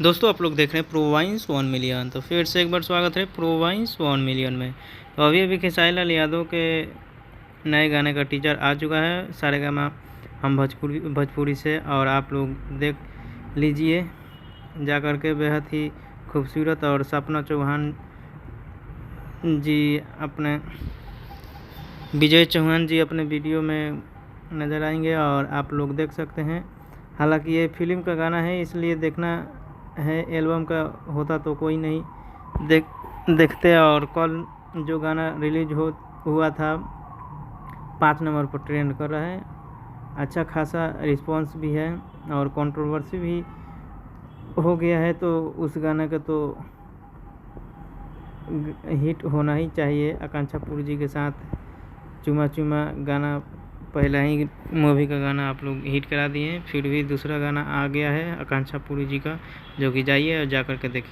दोस्तों आप लोग देख रहे हैं प्रोवाइंस 1 मिलियन। तो फिर से एक बार स्वागत है प्रोवाइंस 1 मिलियन में। तो अभी खेसारी लाल यादव के नए गाने का टीजर आ चुका है सारेगामा हम भोजपुरी से, और आप लोग देख लीजिए जा कर के। बेहद ही खूबसूरत और सपना चौहान जी अपने विजय चौहान जी अपने वीडियो में नज़र आएंगे और आप लोग देख सकते हैं। हालांकि ये फिल्म का गाना है इसलिए देखना है, एल्बम का होता तो कोई नहीं देखते। और कल जो गाना रिलीज हुआ था 5 नंबर पर ट्रेंड कर रहा है, अच्छा खासा रिस्पांस भी है और कंट्रोवर्सी भी हो गया है। तो उस गाने का तो हिट होना ही चाहिए। आकांक्षा पुरी जी के साथ चुमा चुमा गाना पहला ही मूवी का गाना आप लोग हिट करा दिए हैं, फिर भी दूसरा गाना आ गया है आकांक्षा पुरी जी का, जो कि जाइए और जा कर के देखिए।